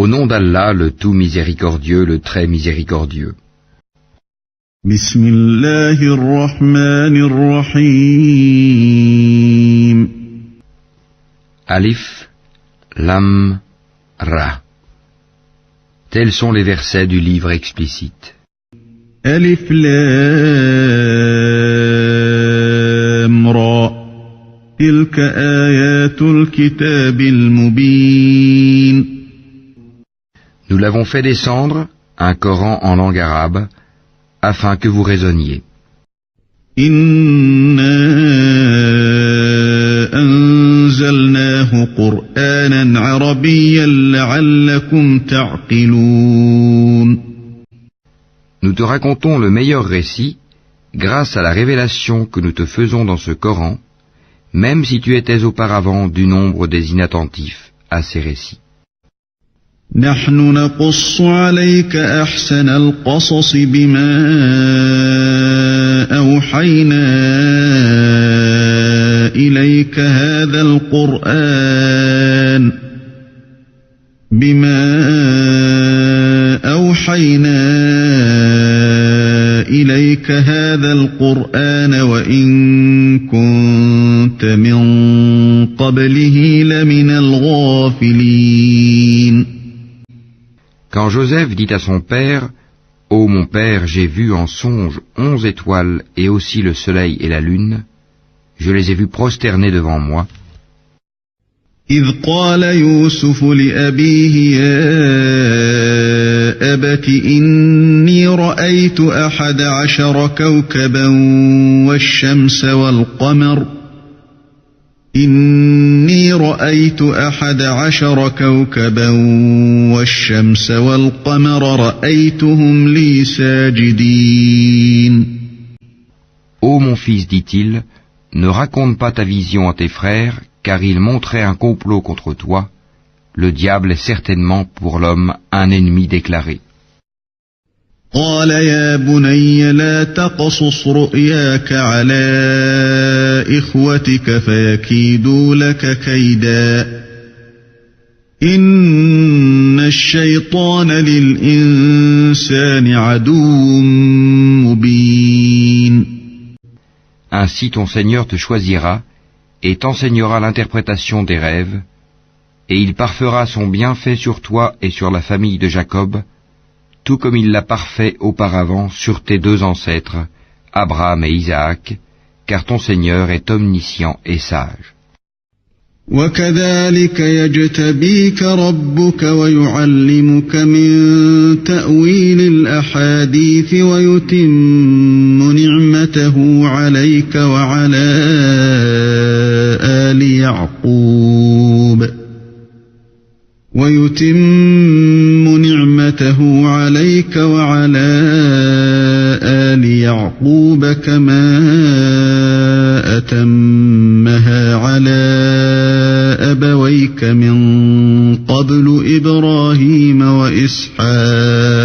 Au nom d'Allah, le tout miséricordieux, le très miséricordieux. Bismillahirrahmanirrahim. Alif, Lam, Ra. Tels sont les versets du livre explicite. Alif, Lam, Ra. Tilka ayatul kitabil mubin. Nous l'avons fait descendre, un Coran en langue arabe, afin que vous raisonniez. Inna anzalnahu Qur'anan arabiyyan la'allakum ta'qiloun. Nous te racontons le meilleur récit, grâce à la révélation que nous te faisons dans ce Coran, même si tu étais auparavant du nombre des inattentifs à ces récits. نحن نقص عليك أحسن القصص بما أوحينا إليك هذا القرآن وإن كنت من قبله لمن الغافلين. Quand Joseph dit à son père, « Ô mon père, j'ai vu en songe 11 étoiles et aussi le soleil et la lune, je les ai vus prosternés devant moi. » إذ قال يوسف لأبيه يا أبت إني رأيت 11 كوكبا والشمس والقمر إني رأيت 11 كوكبا والشمس والقمر رأيتهم لي ساجدين. Ô mon fils, dit-il, ne raconte pas ta vision à tes frères, car ils montraient un complot contre toi. Le diable est certainement pour l'homme un ennemi déclaré. قال يا بني لا تقصص رؤياك على إخوتك فيكيدوا لك كيدا إن الشيطان للإنسان عدو مبين. Ainsi ton Seigneur te choisira et t'enseignera l'interprétation des rêves, et il parfera son bienfait sur toi et sur la famille de Jacob, tout comme il l'a parfait auparavant sur tes deux ancêtres, Abraham et Isaac, car ton Seigneur est omniscient et sage. وكذلك يجتبيك ربك ويعلمك من تأويل الأحاديث ويتم نعمته عليك وعلى آل يعقوب كما أتمها على أبويك من قبل إبراهيم وإسحاق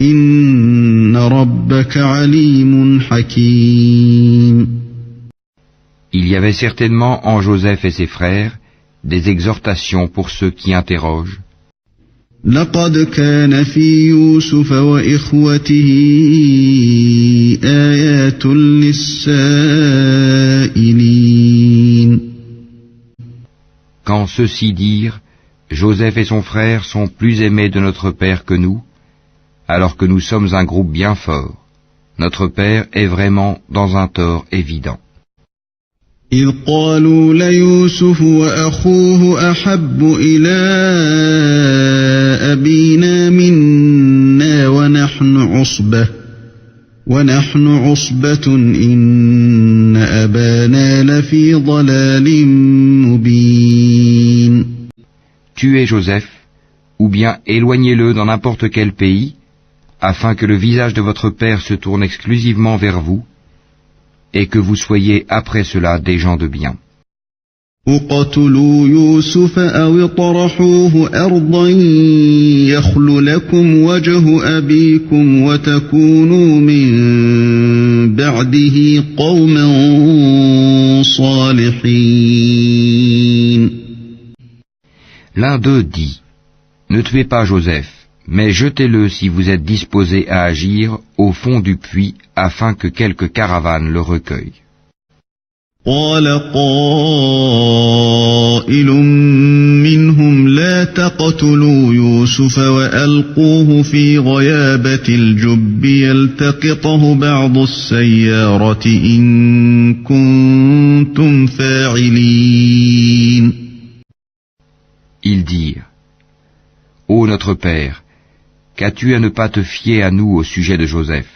إن ربك عليم حكيم. Il y avait certainement en Joseph et ses frères des exhortations pour ceux qui interrogent. لقد كان في يوسف وإخوته آيات للسائلين. Quand ceux-ci dirent, Joseph et son frère sont plus aimés de notre père que nous, alors que nous sommes un groupe bien fort. Notre père est vraiment dans un tort évident. إذ قالوا ليوسف وأخوه أحب إلى أبينا منا ونحن عصبة إن أبانا لفي ضلال مبين. Tuez Joseph, ou bien éloignez-le dans n'importe quel pays, afin que le visage de votre père se tourne exclusivement vers vous, et que vous soyez après cela des gens de bien. اقتلوا يوسف أو اطرحوه أرضا يخل لكم وجه أبيكم وتكونوا من بعده قوما صالحين. L'un d'eux dit, Ne tuez pas Joseph, mais jetez-le si vous êtes disposé à agir au fond du puits afin que quelque caravane le recueille. قال قائل منهم لا تقتلوا يوسف وألقوه في غيابة الجب يلتقطه بعض السيارة إن كنتم فاعلين. Ils dirent, Ô notre Père, qu'as-tu à ne pas te fier à nous au sujet de Joseph?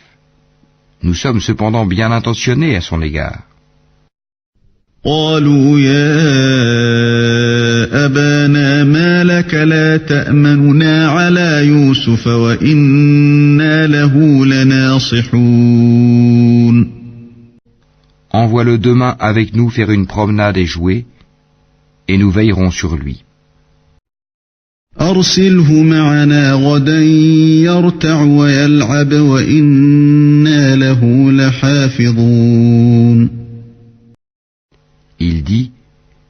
Nous sommes cependant bien intentionnés à son égard. قالوا يا أبانا ما لك لا تأمننا على يوسف وإنا له لناصحون. Envoie-le demain avec nous faire une promenade et jouer, et nous veillerons sur lui. أرسله معنا غدا يرتع ويلعب وإنا له لحافظون. Il dit,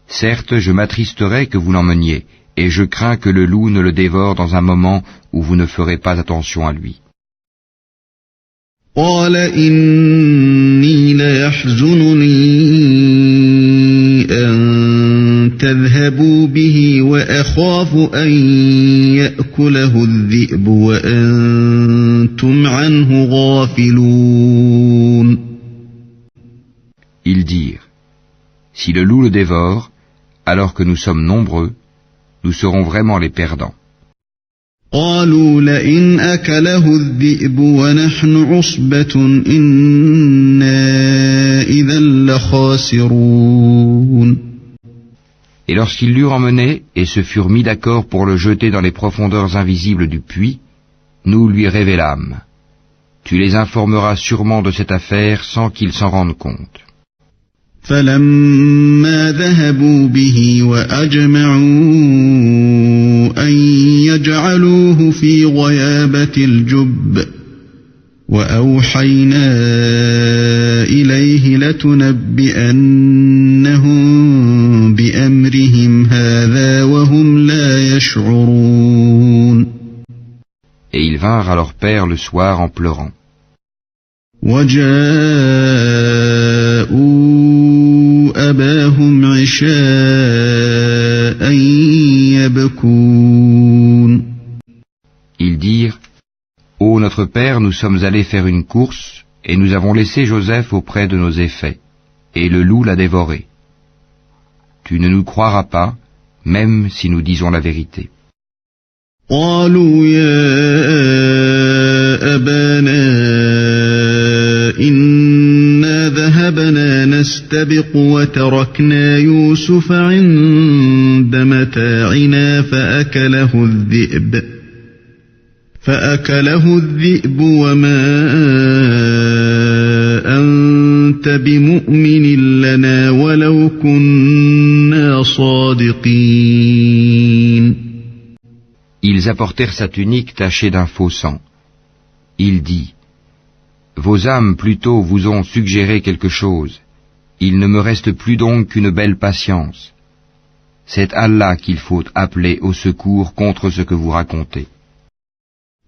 certes, je m'attristerai que vous l'emmeniez, et je crains que le loup ne le dévore dans un moment où vous ne ferez pas attention à lui. قال إني ليحزنني أن تذهبوا به وأخاف أن يأكله الذئب وأنتم عنه غافلون. Ils dirent, si le loup le dévore, alors que nous sommes nombreux, nous serons vraiment les perdants. قالوا لئن أكله الذئب ونحن عصبة إنا إذا لخاسرون. Et lorsqu'ils l'eurent emmené et se furent mis d'accord pour le jeter dans les profondeurs invisibles du puits, nous lui révélâmes. Tu les informeras sûrement de cette affaire sans qu'ils s'en rendent compte. فلما ذهبوا به وأجمعوا أن يجعلوه في غيابة الجب وأوحينا إليه لتنبئنهم بأمرهم هذا وهم لا يشعرون. Et ils vinrent à leur père le soir en pleurant. وجاءوا أباهم عشاء يبكون. Ils dirent, Ô notre père, nous sommes allés faire une course, et nous avons laissé Joseph auprès de nos effets, et le loup l'a dévoré. Tu ne nous croiras pas, même si nous disons la vérité. قالوا يا أبانا إنا ذهبنا نستبق وتركنا يوسف عند متاعنا فأكله الذئب وما أنت بمؤمن لنا ولو كنا صادقين. Ils apportèrent sa tunique tachée d'un faux sang. Il dit, Vos âmes plutôt vous ont suggéré quelque chose. Il ne me reste plus donc qu'une belle patience. C'est Allah qu'il faut appeler au secours contre ce que vous racontez.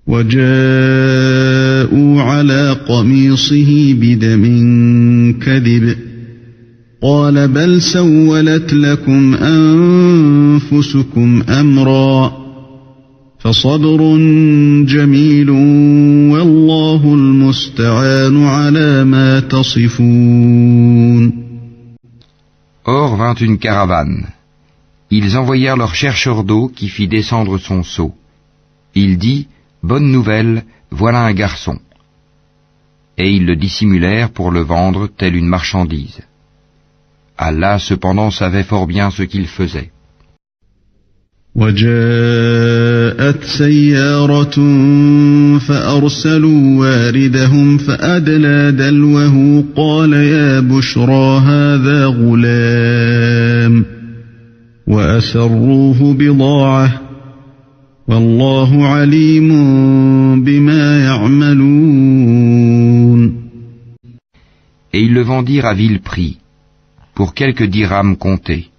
وجاءوا على قميصه بدم كذب قال بل سولت لكم أنفسكم أمرا فصبر جميل والله المستعان على ما تصفون. Or vint une caravane. Ils envoyèrent leur chercheur d'eau qui fit descendre son seau. Il dit, Bonne nouvelle, voilà un garçon. Et ils le dissimulèrent pour le vendre telle une marchandise. Allah cependant savait fort bien ce qu'il faisait. وجاءت سيارة فأرسلوا واردهم فأدلى دلوه قال يا بشرى هذا غلام وأسروه بضاعة والله عليم بما يعملون. Et ils le vendirent à vil prix, pour quelques dirhams comptés.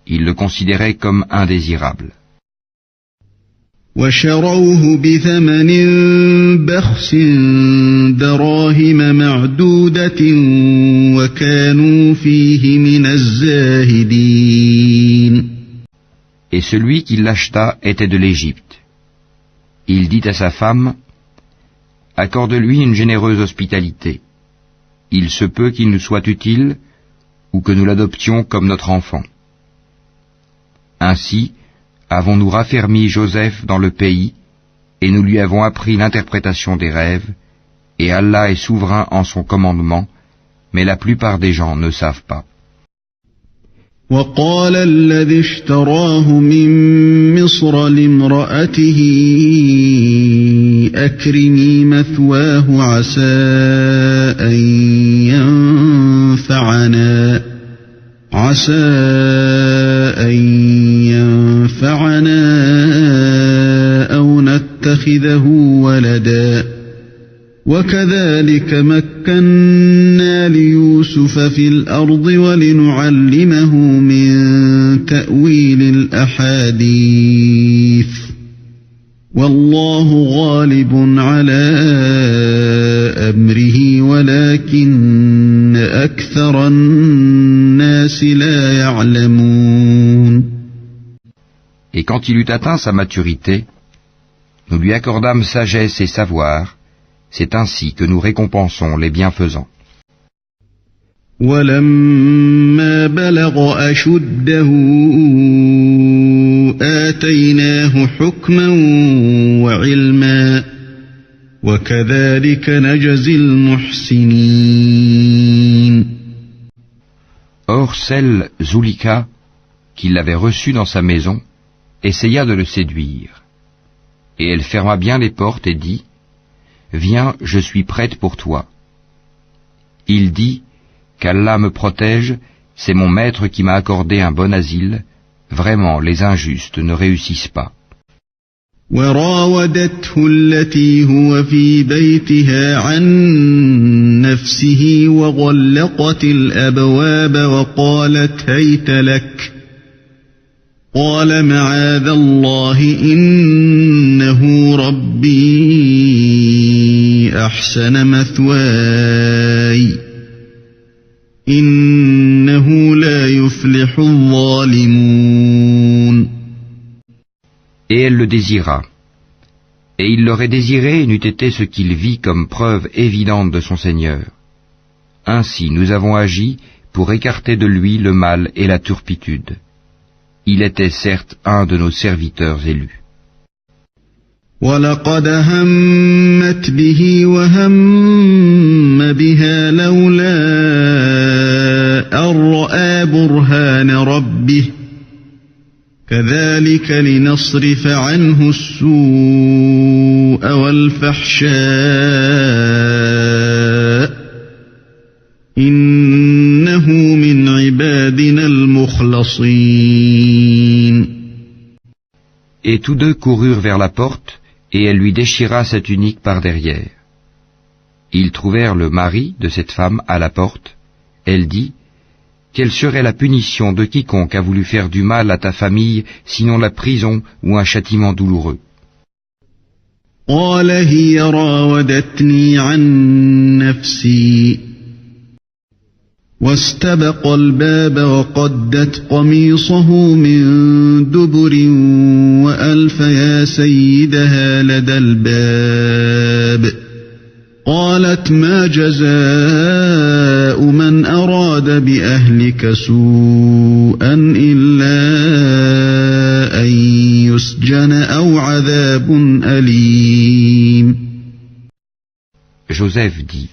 Ils le considéraient comme indésirable. وشروه بثمن بخس دراهم معدودة وكانوا فيه من الزاهدين. Et celui qui l'acheta était de l'Égypte. Il dit à sa femme, accorde-lui une généreuse hospitalité. Il se peut qu'il nous soit utile, ou que nous l'adoptions comme notre enfant. Ainsi, avons-nous raffermi Joseph dans le pays, et nous lui avons appris l'interprétation des rêves, et Allah est souverain en son commandement, mais la plupart des gens ne savent pas. وقال الذي اشتراه من مصر لامرأته أكرمي مثواه عسى أن ينفعنا أو نتخذه ولدا وكذلك مكنا ليوسف في الأرض ولنعلمه من تأويل الأحاديث والله غالب على أمره ولكن أكثر الناس لا يعلمون. Et quand il eut atteint sa maturité, nous lui accordâmes sagesse et savoir. C'est ainsi que nous récompensons les bienfaisants. وَلَمَّا بَلَغَ أَشُدَّهُ آتَيْنَاهُ حُكْمًا وَعِلْمًا وَكَذَلِكَ نَجْزِي الْمُحْسِنِينَ. Or celle, Zulika, qui l'avait reçu dans sa maison, essaya de le séduire. Et elle ferma bien les portes et dit, viens, je suis prête pour toi. Il dit, qu'Allah me protège, c'est mon maître qui m'a accordé un bon asile, vraiment les injustes ne réussissent pas. وراودته التي هو في بيتها عن نفسه وغلقت الأبواب وقالت هيت لك قال معاذ الله إنه ربي أحسن مثواي إنه لا يفلح الظالمون. Et elle le désira. Et il l'aurait désiré n'eût été ce qu'il vit comme preuve évidente de son Seigneur. Ainsi nous avons agi pour écarter de lui le mal et la turpitude. Il était certes un de nos serviteurs élus. وَلَقَدْ هَمَّتْ بِهِ وَهَمَّ بِهَا لَوْلَا أَن رَّأَىٰ بُرْهَانَ رَبِّهِ كَذَلِكَ لِنَصْرِفَ عَنْهُ السُّوءَ وَالْفَحْشَاءَ إِنَّهُ مِنْ عِبَادِنَا الْمُخْلَصِينَ. Et tous deux coururent vers la porte, et elle lui déchira sa tunique par derrière. Ils trouvèrent le mari de cette femme à la porte. Elle dit, quelle serait la punition de quiconque a voulu faire du mal à ta famille, sinon la prison ou un châtiment douloureux? قال هي راودتني عن نفسي واستبق الباب وقدت قميصه من دبر وألف يا سيدها لدى الباب قالت ما جزاء من أراد بأهلك سوءا إلا أن يسجن أو عذاب أليم. Joseph dit,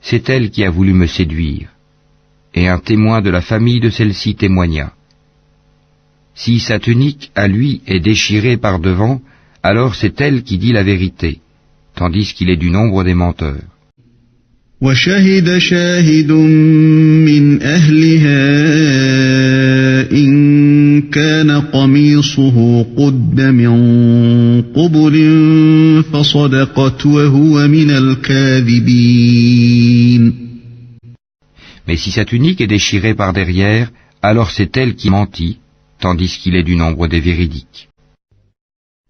c'est elle qui a voulu me séduire. Et un témoin de la famille de celle-ci témoigna. Si sa tunique à lui est déchirée par devant, alors c'est elle qui dit la vérité, tandis qu'il est du nombre des menteurs. وشهد شاهد من أهلها إن كان قميصه قد من قبل فصدقت وهو من الكاذبين. Mais si sa tunique est déchirée par derrière, alors c'est elle qui mentit, tandis qu'il est du nombre des véridiques.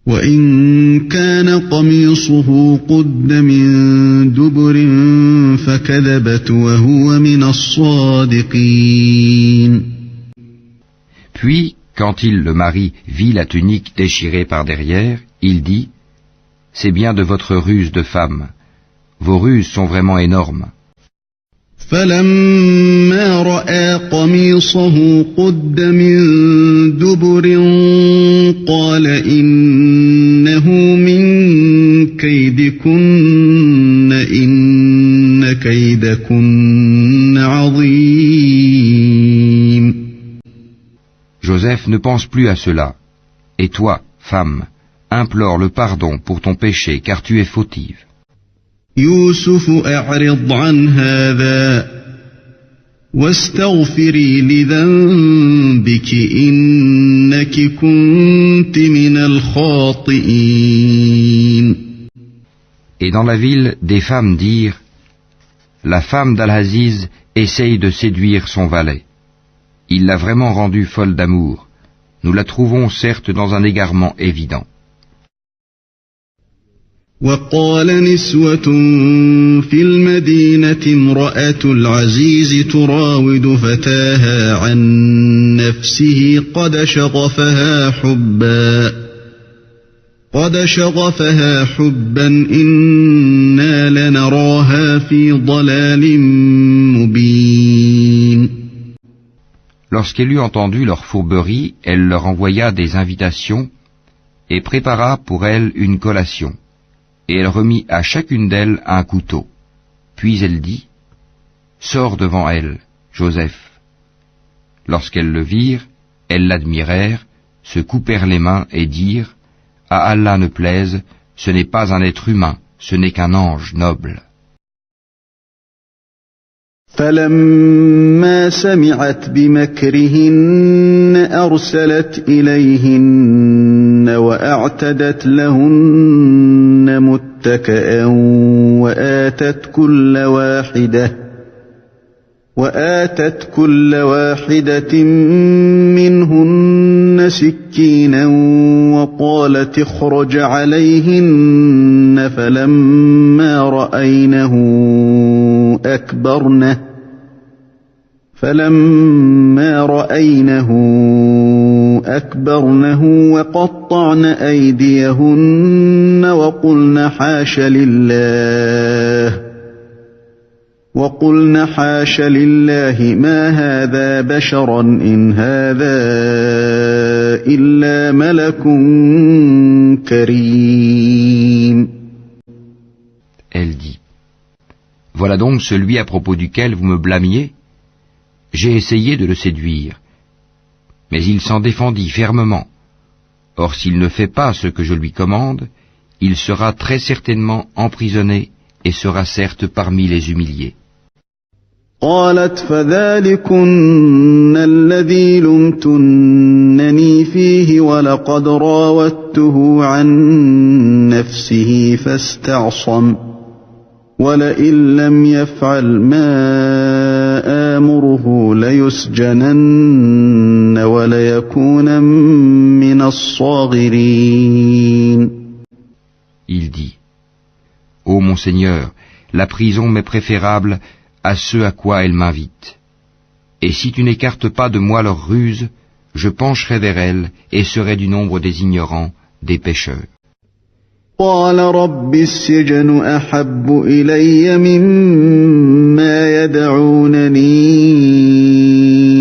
وإن كان قميصه قد من دبر فكذبت وهو من الصادقين. Puis, quand le mari vit la tunique déchirée par derrière, il dit: C'est bien de votre ruse de femme. Vos ruses sont vraiment énormes. فلما رأى قميصه قد من دبر قال إنه من كيدكن إن كيدكن عظيم. Joseph ne pense plus à cela. Et toi, femme, implore le pardon pour ton péché, car tu es fautive. يوسف أعرض عن هذا واستغفري لذنبك إنك كنت من الخاطئين. Et dans la ville, des femmes dirent: La femme d'Al-Aziz essaye de séduire son valet. Il l'a vraiment rendue folle d'amour. Nous la trouvons certes dans un égarement évident. وقال نسوة في المدينة امرأة العزيز تراود فتاها عن نفسه قد شغفها حبا إنا لنراها في ضلال مبين. Lorsqu'elle eut entendu leur fourberie, elle leur envoya des invitations et prépara pour elles une collation. Et elle remit à chacune d'elles un couteau. Puis elle dit: Sors devant elle, Joseph. Lorsqu'elles le virent, elles l'admirèrent, se coupèrent les mains et dirent: À Allah ne plaise, ce n'est pas un être humain, ce n'est qu'un ange noble. فلما سمعت بمكرهن أرسلت إليهن وأعتدت لهن متكئا وآتت كل واحدة منهن سكينا وقالت اخرج عليهن فلما رأينه أكبرنه وقطعن أيديهن وقلن حاش لله ما هذا بشرا إن هذا إلا ملك كريم. Elle dit: Voilà donc celui à propos duquel vous me blâmiez. J'ai essayé de le séduire, mais il s'en défendit fermement. Or s'il ne fait pas ce que je lui commande, il sera très certainement emprisonné et sera certes parmi les humiliés. قالت فذلكن الذي لمتنني فيه ولقد راودته عن نفسه فاستعصم ولئن لم يفعل ما آمره ليسجنن وليكون من الصاغرين. Il dit: Ô mon Seigneur, la prison m'est préférable à ce à quoi elle m'invite. Et si tu n'écartes pas de moi leur ruse, je pencherai vers elle et serai du nombre des ignorants, des pécheurs. قال رب السجن أحب إلي مما يدعونني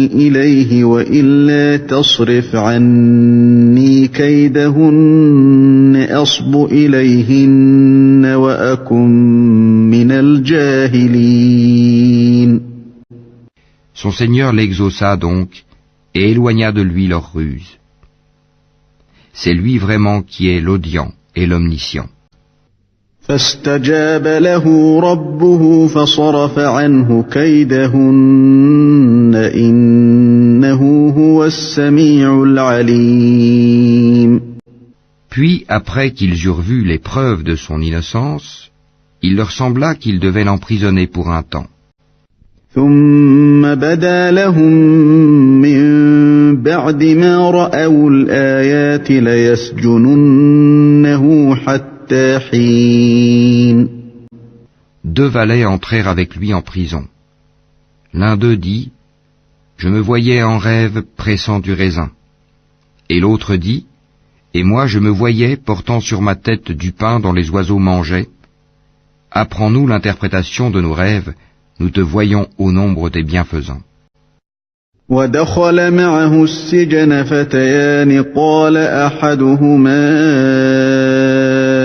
إليه وإلا تصرف عني كيدهن أصب إليهن وأكن من الجاهلين. Son Seigneur l'exauça donc et éloigna de lui leur ruse. C'est lui vraiment qui est l'audient et l'omniscient. فاستجاب له ربه فصرف عنه كيدهن إنه هو السميع العليم. Puis, après qu'ils eurent vu les preuves de son innocence, il leur sembla qu'ils devaient l'emprisonner pour un temps. ثم بدا لهم من بعد ما رأوا الآيات ليسجننه حتى حين. Deux valets entrèrent avec lui en prison. L'un d'eux dit, « Je me voyais en rêve pressant du raisin. » Et l'autre dit, « Et moi je me voyais portant sur ma tête du pain dont les oiseaux mangeaient. Apprends-nous l'interprétation de nos rêves, nous te voyons au nombre des bienfaisants. » ودخل معه السجن فتيان قال أحدهما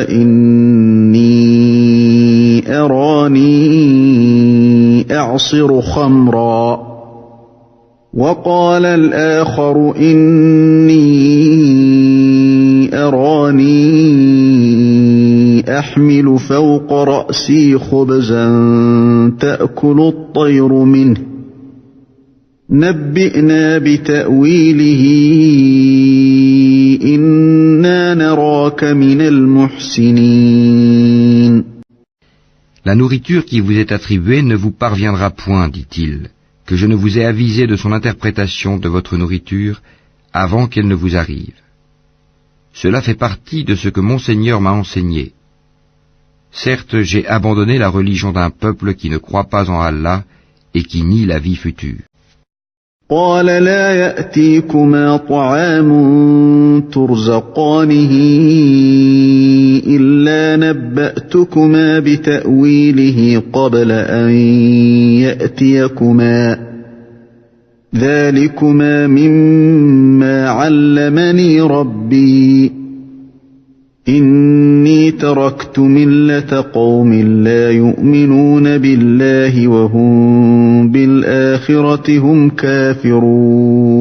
إني أراني أعصر خمرا وقال الآخر إني أراني أحمل فوق رأسي خبزا تأكل الطير منه نبئنا بتأويله إنا نراك من المحسنين. La nourriture qui vous est attribuée ne vous parviendra point, dit-il, que je ne vous ai avisé de son interprétation de votre nourriture avant qu'elle ne vous arrive. Cela fait partie de ce que mon Seigneur m'a enseigné. Certes, j'ai abandonné la religion d'un peuple qui ne croit pas en Allah et qui nie la vie future. قال لا يأتيكما طعام ترزقانه إلا نبأتكما بتأويله قبل أن يأتيكما ذلكما مما علمني ربي إني تركت ملة قوم لا يؤمنون بالله وهم بالآخرة هم كافرون.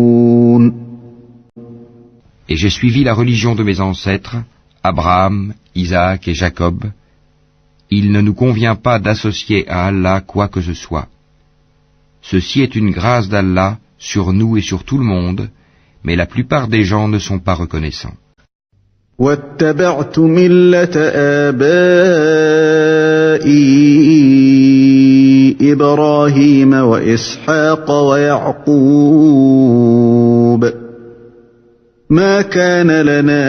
Et j'ai suivi la religion de mes ancêtres, Abraham, Isaac et Jacob. Il ne nous convient pas d'associer à Allah quoi que ce soit. Ceci est une grâce d'Allah sur nous et sur tout le monde, mais la plupart des gens ne sont pas reconnaissants. واتبعت ملة آبائي إبراهيم وإسحاق ويعقوب ما كان لنا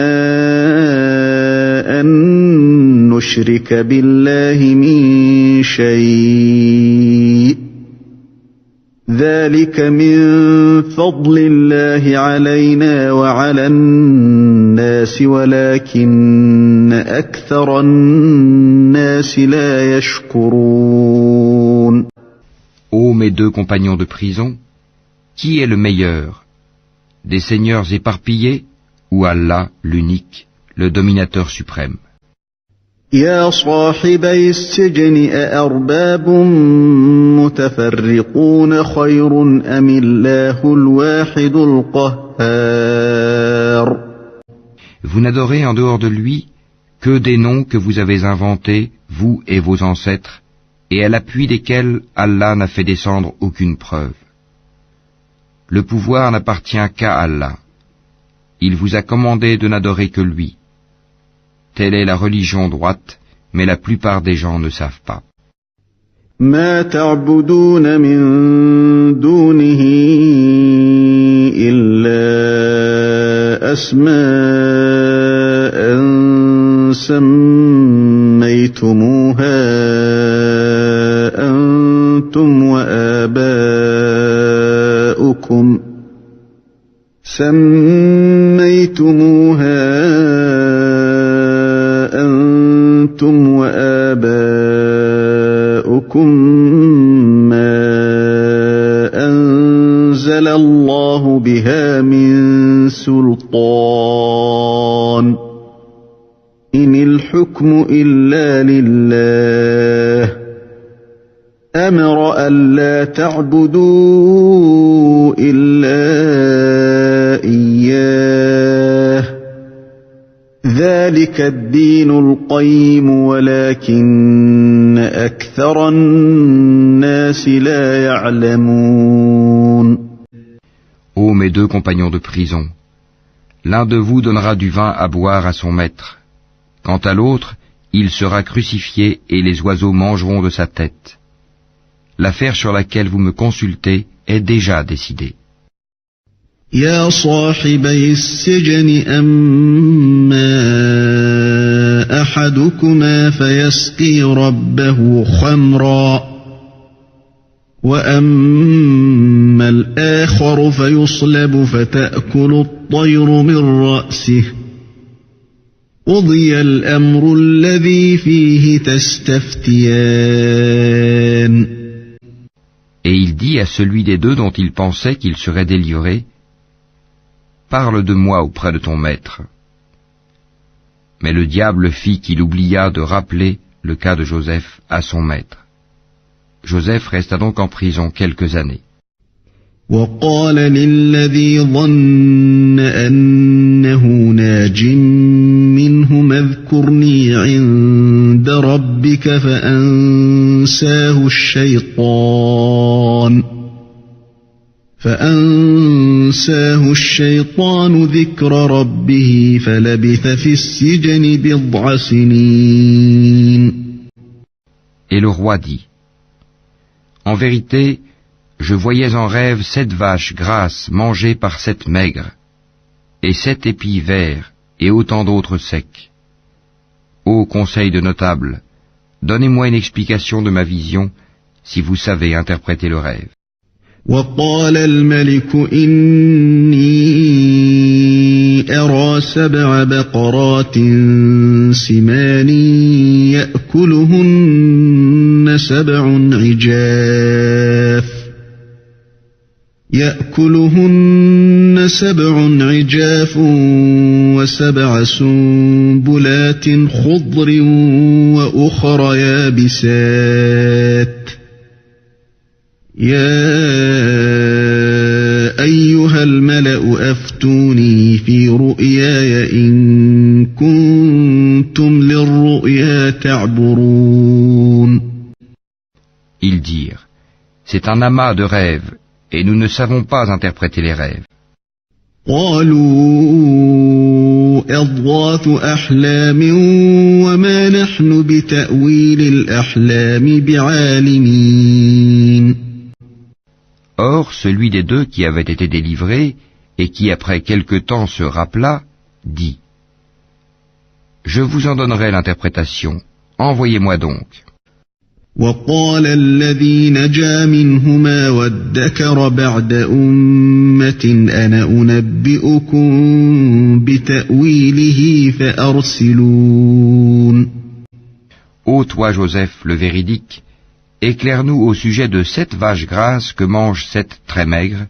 أن نشرك بالله من شيء ذلك من فضل الله علينا وعلى الناس ولكن أكثر الناس لا يشكرون. Ô mes deux compagnons de prison, qui est le meilleur, des seigneurs éparpillés ou Allah, l'unique, le dominateur suprême? يا صاحبي السجن أأرباب متفرقون خير أم الله الواحد القهار. Vous n'adorez en dehors de lui que des noms que vous avez inventés, vous et vos ancêtres, et à l'appui desquels Allah n'a fait descendre aucune preuve. Le pouvoir n'appartient qu'à Allah. Il vous a commandé de n'adorer que lui. Telle est la religion droite, mais la plupart des gens ne savent pas. ما تعبدون من دونه إلا أسماء سميتموها أنتم وآباؤكم ما أنزل الله بها من سلطان إن الحكم إلا لله أمر ألا تعبدوا إلا إياه ذلك الدين القيم ولكن أكثر الناس لا يعلمون. Ô mes deux compagnons de prison, l'un de vous donnera du vin à boire à son maître. Quant à l'autre, il sera crucifié et les oiseaux mangeront de sa tête. l'affaire sur laquelle vous me consultez est déjà décidée. يا صاحبي السجن أما أحدكما فيسقي ربه خمرا وأما الآخر فيصلب فتأكل الطير من رأسه قضي الأمر الذي فيه تستفتيان. Et il dit à celui des deux dont il pensait qu'il serait délivré, parle de moi auprès de ton maître. Mais le diable fit qu'il oublia de rappeler le cas de Joseph à son maître. Joseph resta donc en prison quelques années. وقال للذي ظن أنه ناج منهما اذكرني عند ربك فأنساه الشيطان ذكر ربه فلبث في السجن بضع سنين. Et le roi dit, en vérité, je voyais en rêve 7 vaches grasses mangées par 7 maigres, et 7 épis verts, et autant d'autres secs. Ô conseil de notables, donnez-moi une explication de ma vision, si vous savez interpréter le rêve. وقال الملك إني أرى 7 بقرات سمان يأكلهن 7 عجاف و7 سنبلات خضر وأخر يابسات يا أيها الملأ أفتوني في رؤياي إن كنتم للرؤيا تعبرون. Ils dirent, c'est un amas de rêves, et nous ne savons pas interpréter les rêves. قالوا أضغاث أحلام وما نحن بتأويل الأحلام بعالمين. Or, celui des deux qui avait été délivré, et qui après quelque temps se rappela, dit, je vous en donnerai l'interprétation, envoyez-moi donc. وقال الذي نجا منهما وادكر بعد أمة أنا أنبئكم بتأويله فأرسلون. Ô toi Joseph, le véridique, éclaire-nous au sujet de 7 vaches grasses que mangent 7 très maigres,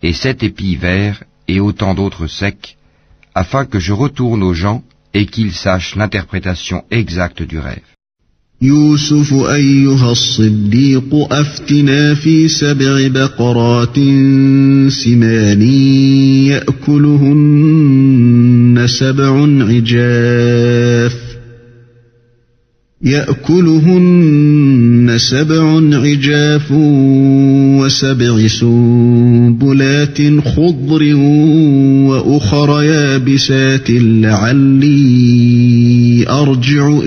et 7 épis verts, et autant d'autres secs, afin que je retourne aux gens et qu'ils sachent l'interprétation exacte du rêve. يوسف أيها الصديق أفتنا في 7 بقرات سمان يأكلهن 7 عجاف و7 سنبلات خضر وأخر يابسات لعلي أرجع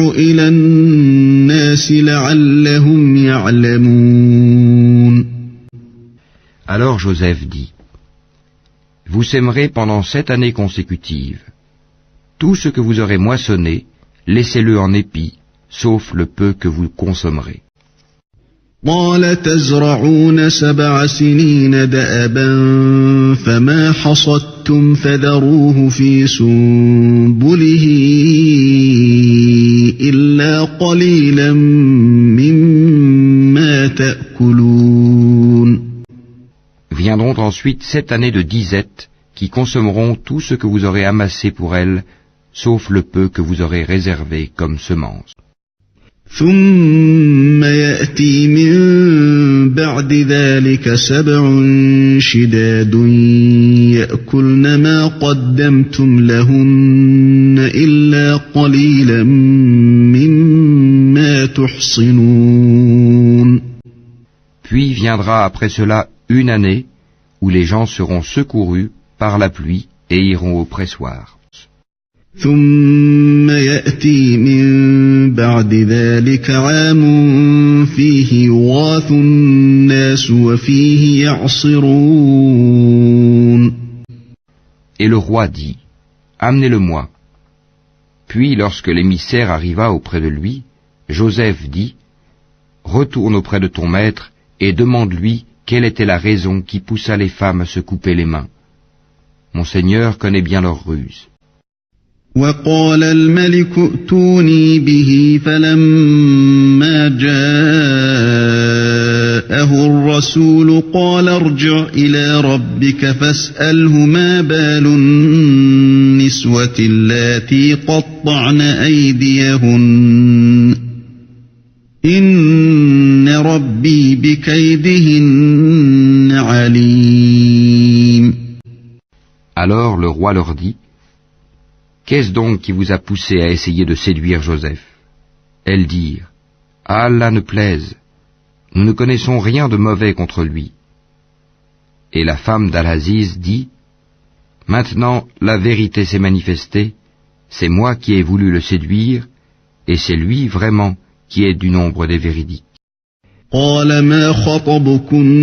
إلى الناس لعلهم يعلمون. Alors Joseph dit, vous sèmerez pendant 7 années consécutives. Tout ce que vous aurez moissonné, laissez-le en épis, sauf le peu que vous consommerez. قال تزرعون 7 سنين دأبا فما حصدتم فذروه في سنبله إلا قليلا مما تأكلون. Viendront ensuite 7 années de disette qui consommeront tout ce que vous aurez amassé pour elles, sauf le peu que vous aurez réservé comme semence. ثم يأتي من بعد ذلك 7 شداد يأكلن ما قدمتم لهن إلا قليلا مما تحصنون. Puis viendra après cela une année où les gens seront secourus par la pluie et iront au pressoir. ثم يأتي من بعد ذلك عام فيه يغاث الناس وفيه يعصرون. Et le roi dit, amenez-le-moi. Puis lorsque l'émissaire arriva auprès de lui, Joseph dit, retourne auprès de ton maître et demande-lui quelle était la raison qui poussa les femmes à se couper les mains. Mon Seigneur connaît bien leur ruse. وقال الملك ائتوني به فلما جاءه الرسول قال ارجع إلى ربك فاسأله ما بال النسوة اللاتي قطعن أيديهن إن ربي بكيدهن عليم. Alors le roi leur dit, qu'est-ce donc qui vous a poussé à essayer de séduire Joseph? Elles dirent, Allah ne plaise, nous ne connaissons rien de mauvais contre lui. Et la femme d'Al-Aziz dit, maintenant la vérité s'est manifestée, c'est moi qui ai voulu le séduire, et c'est lui vraiment qui est du nombre des véridiques. قال ما خطبكن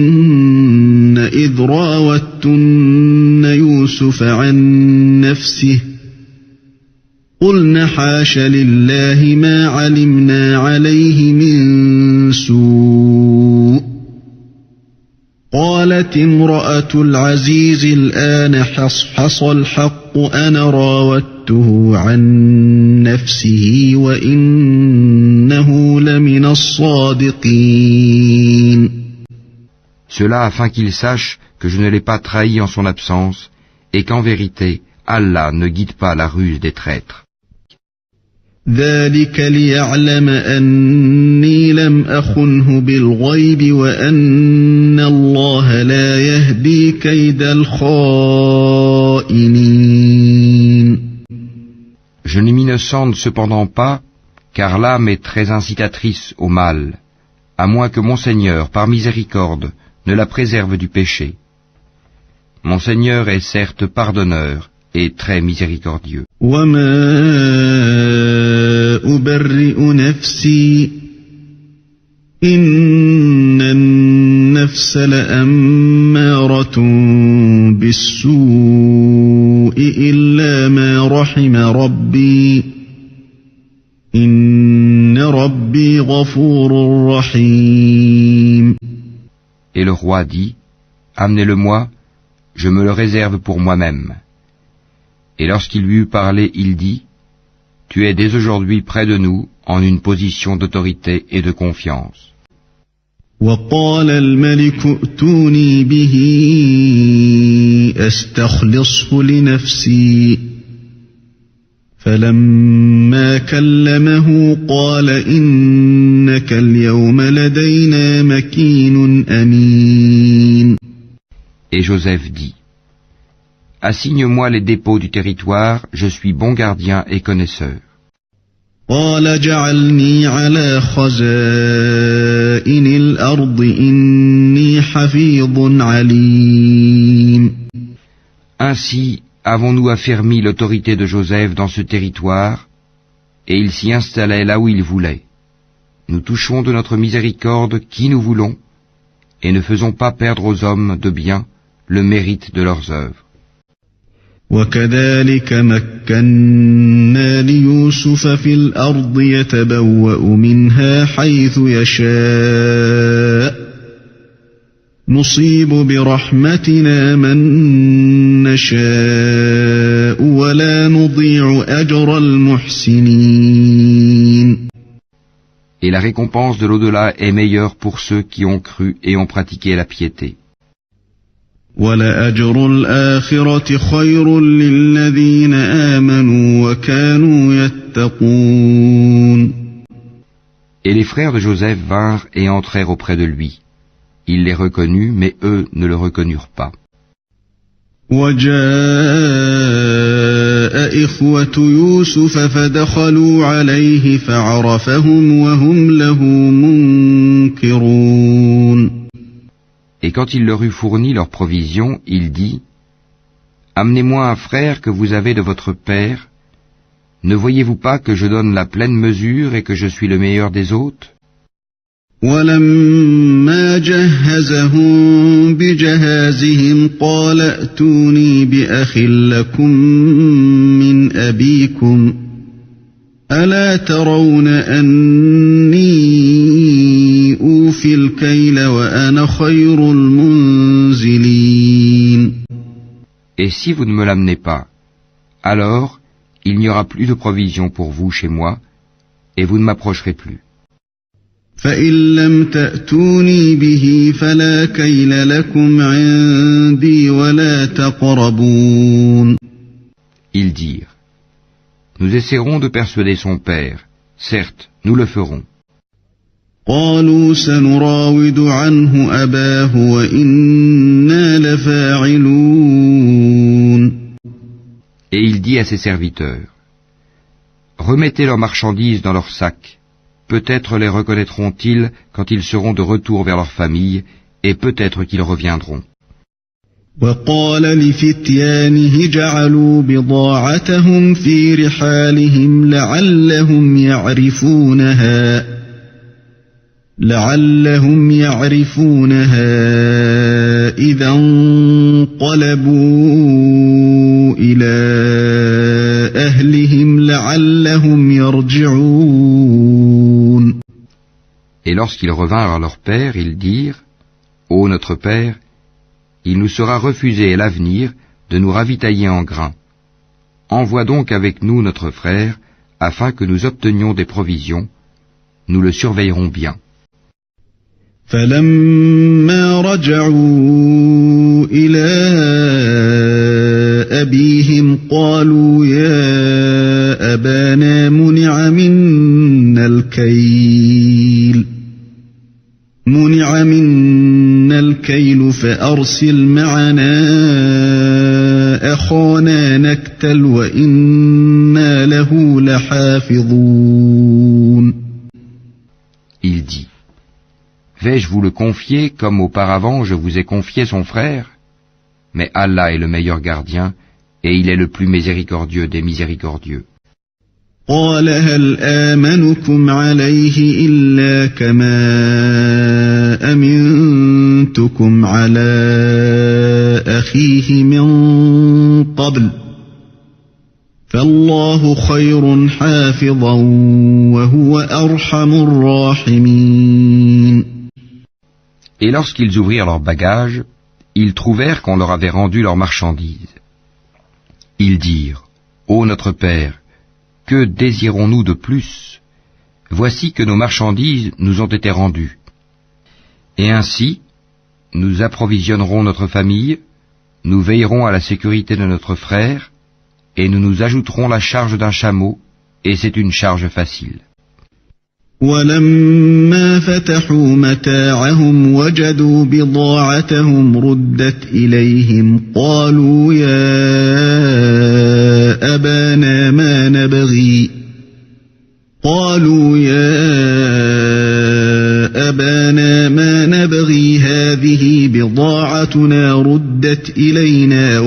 إذ راوتن يوسف عن نفسه قلنا حاش لله ما علمنا عليه من سوء قالت امرأة العزيز الآن حصحص الحق أنا راودته عن نفسه وإنه لمن الصادقين. Cela afin qu'il sache que je ne l'ai pas trahi en son absence et qu'en vérité, Allah ne guide pas la ruse des traîtres. ذلك ليعلم أني لم أخنه بالغيب وأن الله لا يهدي كيد الخائنين. Je ne m'innocente cependant pas, car l'âme est très incitatrice au mal, à moins que mon Seigneur, par miséricorde, ne la préserve du péché. Mon Seigneur est certes pardonneur et très miséricordieux. أبرئ نفسي إن النفس لأمارة بالسوء إلا ما رحم ربي إن ربي غفور رحيم. Et le roi dit, amenez-le-moi, je me le réserve pour moi-même. Et lorsqu'il lui eut parlé, il dit, tu es dès aujourd'hui près de nous en une position d'autorité et de confiance. وقال الملك ائتوني به أستخلصه لنفسي فلما كلمه قال إنك اليوم لدينا مكين أمين. Et Joseph dit, assigne-moi les dépôts du territoire, je suis bon gardien et connaisseur. قال اجعلني على خزائن الأرض إني حفيظ عليم. Ainsi avons-nous affermi l'autorité de Joseph dans ce territoire, et il s'y installait là où il voulait. Nous touchons de notre miséricorde qui nous voulons, et ne faisons pas perdre aux hommes de bien le mérite de leurs œuvres. وكذلك مكنا ليوسف في الأرض يتبوأ منها حيث يشاء نصيب برحمتنا من نشاء ولا نضيع أجر المحسنين. Et la récompense de l'au-delà est meilleure pour ceux qui ont cru et ont pratiqué la piété. وَلَأَجْرُ الْآخِرَةِ خَيْرٌ لِلَّذِينَ آمَنُوا وَكَانُوا يَتَّقُونَ. Et les frères de Joseph vinrent et entrèrent auprès de lui. Il les reconnut, mais eux ne le reconnurent pas. وَجَاءَ إِخْوَةُ يُوسُفَ فَدَخَلُوا عَلَيْهِ فَعَرَفَهُمْ وَهُمْ لَهُ مُنكِرُونَ. Et quand il leur eut fourni leurs provisions, il dit, amenez-moi un frère que vous avez de votre père, Ne voyez-vous pas que je donne la pleine mesure et que je suis le meilleur des hôtes? ولما جهزهم بجهازهم قال ائتوني بأخ لكم من أبيكم ألا ترون أني أوفي الكيل وأنا خير المنزلين. Et si vous ne me l'amenez pas, alors il n'y aura plus de provision pour vous chez moi, et vous ne m'approcherez plus. فإن لم تأتوني به فلا كيل لكم عندي ولا تقربون. Ils dirent, nous essaierons de persuader son père, certes, nous le ferons. قالوا سنراود عنه أباه وإنا لفاعلون. Et il dit à ses serviteurs, remettez leurs marchandises dans leurs sacs. Peut-être les reconnaîtront-ils quand ils seront de retour vers leur famille, et peut-être qu'ils reviendront. وقال لفتيانه جعلوا بضاعتهم في رحالهم لعلهم يعرفونها إذا انقلبوا إلى أهلهم لعلهم يرجعون. Et lorsqu'ils revinrent à leur père, ils dirent, ô notre père, il nous sera refusé à l'avenir de nous ravitailler en grains. Envoie donc avec nous notre frère, afin que nous obtenions des provisions. Nous le surveillerons bien. فلما رجعوا إلى أبيهم قالوا يا أبانا منع منا الكيل فأرسل معنا أخانا نكتل وإنا له لحافظون. Il dit, vais-je vous le confier comme auparavant je vous ai confié son frère? Mais Allah est le meilleur gardien, et il est le plus miséricordieux des miséricordieux. قال هل آمنكم عليه إلا كما أمنتكم على أخيه من قبل فالله خير حافظا وهو أرحم الراحمين. Et lorsqu'ils ouvrirent leurs bagages, ils trouvèrent qu'on leur avait rendu leurs marchandises. Ils dirent, ô notre père, que désirons-nous de plus? Voici que nos marchandises nous ont été rendues. Et ainsi, nous approvisionnerons notre famille, nous veillerons à la sécurité de notre frère, et nous nous ajouterons la charge d'un chameau, et c'est une charge facile. ولما فتحوا متاعهم وجدوا بضاعتهم ردت إليهم قالوا يا أبانا ما نبغي هذه بضاعتنا ردت إلينا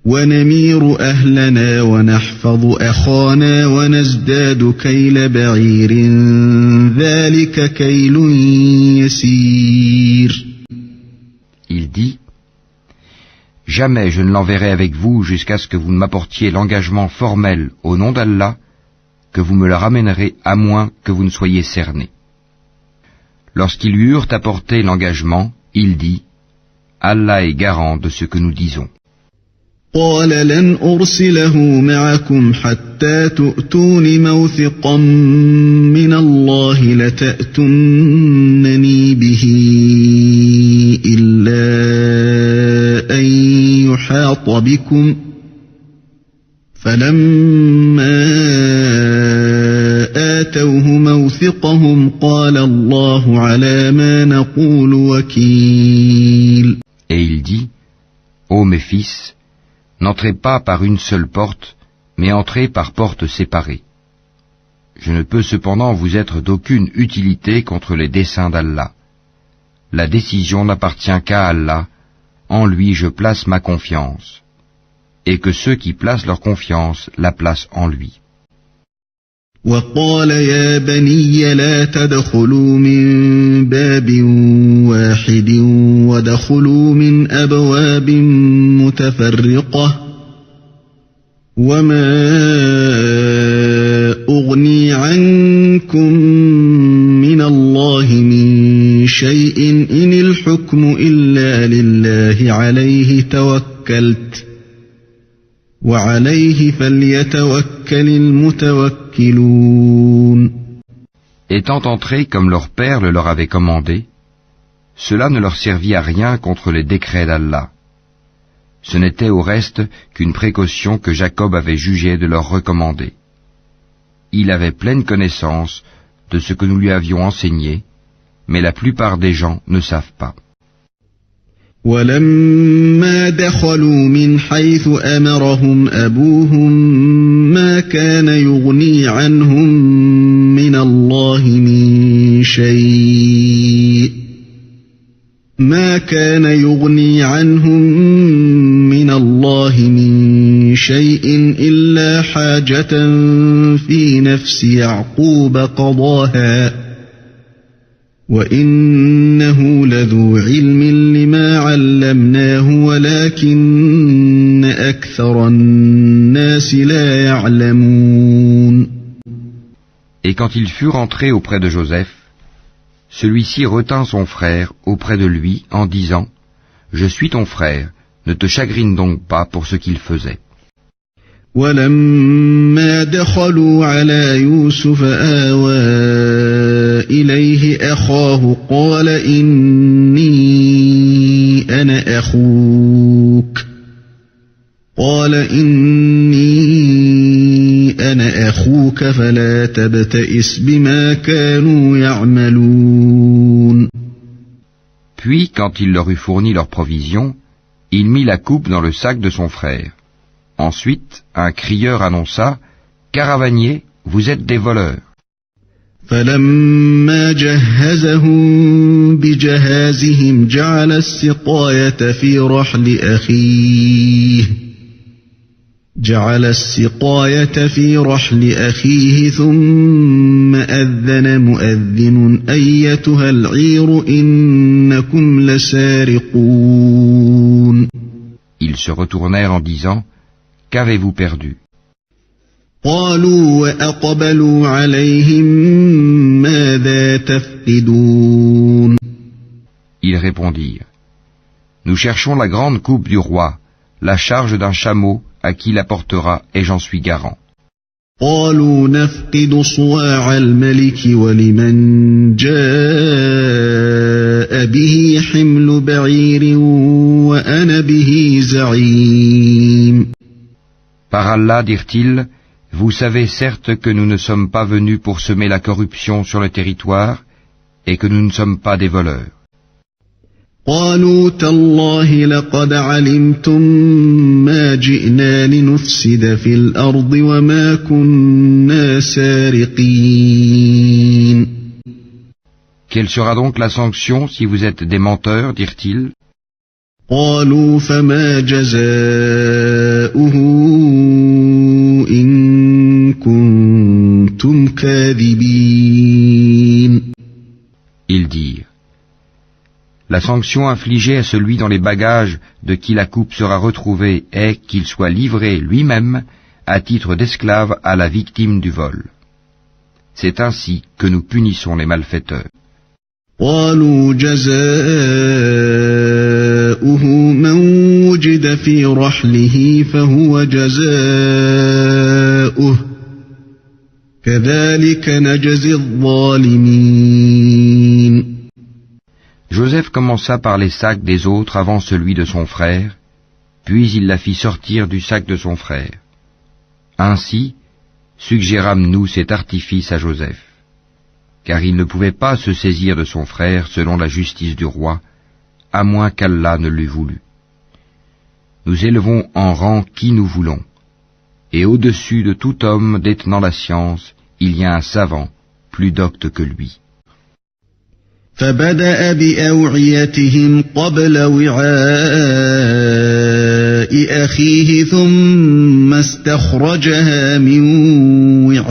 ونمير أهلنا ونحفظ أخانا ونزداد كيل بعير ذلك كيل يسير. Il dit, jamais je ne l'enverrai avec vous jusqu'à ce que vous ne m'apportiez l'engagement formel au nom d'Allah, que vous me le ramènerez à moins que vous ne soyez cerné. Lorsqu'ils lui eurent apporté l'engagement, il dit, Allah est garant de ce que nous disons. قال لن أرسله معكم حتى تؤتون موثقا من الله لتأتونني به إلا أن يحاط بكم فلما آتوه موثقهم قال الله على ما نقول وكيل. Et il dit, ô mes fils, n'entrez pas par une seule porte, mais entrez par portes séparées. Je ne peux cependant vous être d'aucune utilité contre les desseins d'Allah. La décision n'appartient qu'à Allah, en lui je place ma confiance. et que ceux qui placent leur confiance la placent en lui. وقال يا بني لا تدخلوا من باب واحد ودخلوا من أبواب متفرقة وما أغني عنكم من الله من شيء إن الحكم إلا لله عليه توكلت وعليه فليتوكل المتوكلون. Étant entrés comme leur père le leur avait commandé, cela ne leur servit à rien contre les décrets d'Allah. Ce n'était au reste qu'une précaution que Jacob avait jugé de leur recommander. Il avait pleine connaissance de ce que nous lui avions enseigné, mais la plupart des gens ne savent pas. ولما دخلوا من حيث أمرهم أبوهم ما كان يغني عنهم من الله من شيء إلا حاجة في نفس يعقوب قضاها وإنه لذو علم لما علمناه ولكن أكثر الناس لا يعلمون. Et quand ils furent entrés auprès de Joseph, celui-ci retint son frère auprès de lui en disant « Je suis ton frère, ne te chagrine donc pas pour ce qu'il faisait. » ولما دخلوا على يوسف آوى إليه أخاه قال إني أنا أخوك فلا تبتئس بما كانوا يعملون. Puis, quand il leur eut fourni leurs provisions, il mit la coupe dans le sac de son frère. Ensuite, un crieur annonça « Caravaniers, vous êtes des voleurs. » فلما جهزهم بجهازهم جعل السقاية في رحل أخيه ثم أذن مؤذن أيتها العير إنكم لسارقون. Ils se retournèrent en disant « Qu'avez-vous perdu ?» قالوا وأقبلوا عليهم ماذا تفقدون. Ils répondirent « Nous cherchons la grande coupe du roi, la charge d'un chameau à qui la portera et j'en suis garant. » قالوا نفقد صواع الملك ولمن جاء به حمل بعير وأنا به زعيم. Par Allah, dirent-ils, vous savez certes que nous ne sommes pas venus pour semer la corruption sur le territoire et que nous ne sommes pas des voleurs. قالوا تالله لقد علمتم ما جئنا لنفسد في الأرض وما كنا سارقين. Quelle sera donc la sanction si vous êtes des menteurs, dirent-ils? قالوا فما جزاؤه إن كنتم كاذبين. Ils dirent la sanction infligée à celui dans les bagages de qui la coupe sera retrouvée est qu'il soit livré lui-même à titre d'esclave à la victime du vol. C'est ainsi que nous punissons les malfaiteurs. قالوا جزاؤه من وجد في رحله فهو جزاؤه كذلك نجزي الظالمين. Joseph commença par les sacs des autres avant celui de son frère, puis il la fit sortir du sac de son frère. Ainsi, suggérâmes-nous cet artifice à Joseph, car il ne pouvait pas se saisir de son frère selon la justice du roi, à moins qu'Allah ne l'eût voulu. Nous élevons en rang qui nous voulons, et au-dessus de tout homme détenant la science, il y a un savant, plus docte que lui. فبدأ بأوعيتهم قبل وعاء أخيه ثم استخرجها من وعاء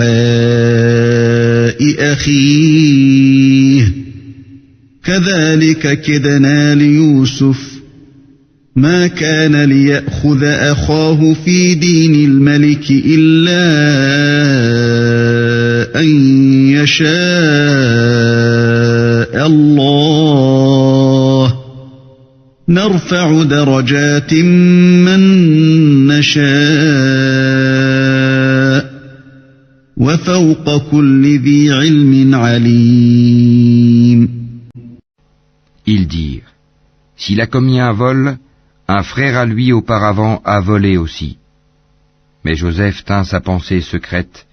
أخيه كذلك كدنا ليوسف ما كان ليأخذ أخاه في دين الملك إلا أن يشاء الله نرفع درجات من نشاء وفوق كل ذي علم عليم. Ils dirent, s'il a commis un vol, un frère à lui auparavant a volé aussi. Mais Joseph tint sa pensée secrète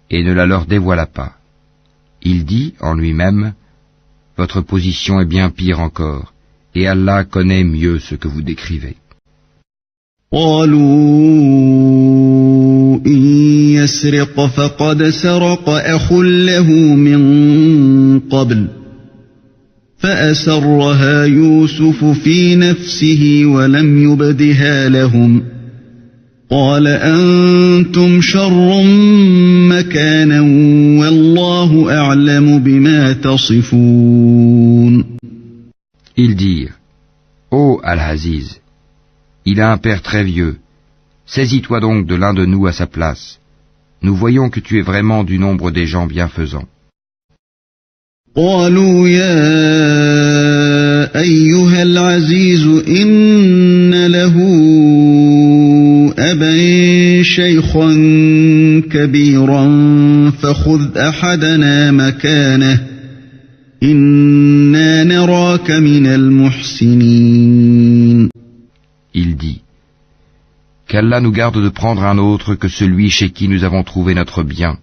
et ne la leur dévoila pas. Il dit en lui-même, votre position est bien pire encore, et Allah connaît mieux ce que vous décrivez. قالوا إن يسرق فقد سرق أخ له من قبل فأسرها يوسف في نفسه ولم يبدها لهم قال أنتم شر مكانا والله أعلم بما تصفون. Ils dirent, ô Al-Aziz, il a un père très vieux, saisis-toi donc de l'un de nous à sa place. Nous voyons que tu es vraiment du nombre des gens bienfaisants. قالوا يا أيها العزيز إن له أبا شيخا كبيرا فخذ أحدنا مكانه إنا نراك من المحسنين. Il dit, qu'Allah nous garde de prendre un autre que celui chez qui nous avons trouvé notre bien.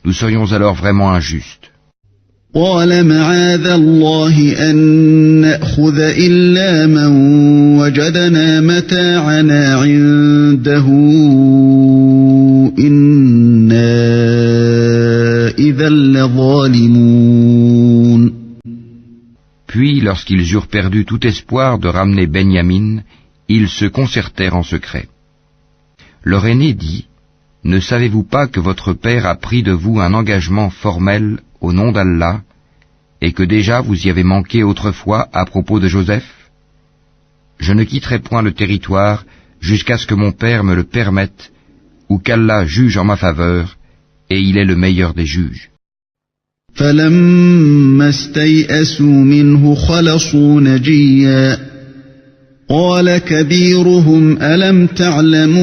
Nous serions alors vraiment injustes. قال معاذ الله أن نأخذ إلا من وجدنا متاعنا عنده إنا إذا لظالمون. Puis, lorsqu'ils eurent perdu tout espoir de ramener Benyamin, ils se concertèrent en secret. Leur aîné dit, ne savez-vous pas que votre père a pris de vous un engagement formel au nom d'Allah, et que déjà vous y avez manqué autrefois à propos de Joseph? Je ne quitterai point le territoire jusqu'à ce que mon père me le permette, ou qu'Allah juge en ma faveur, et il est le meilleur des juges. فلما استيئسوا منه خلصوا نجيا قال كبيرهم ألم تعلموا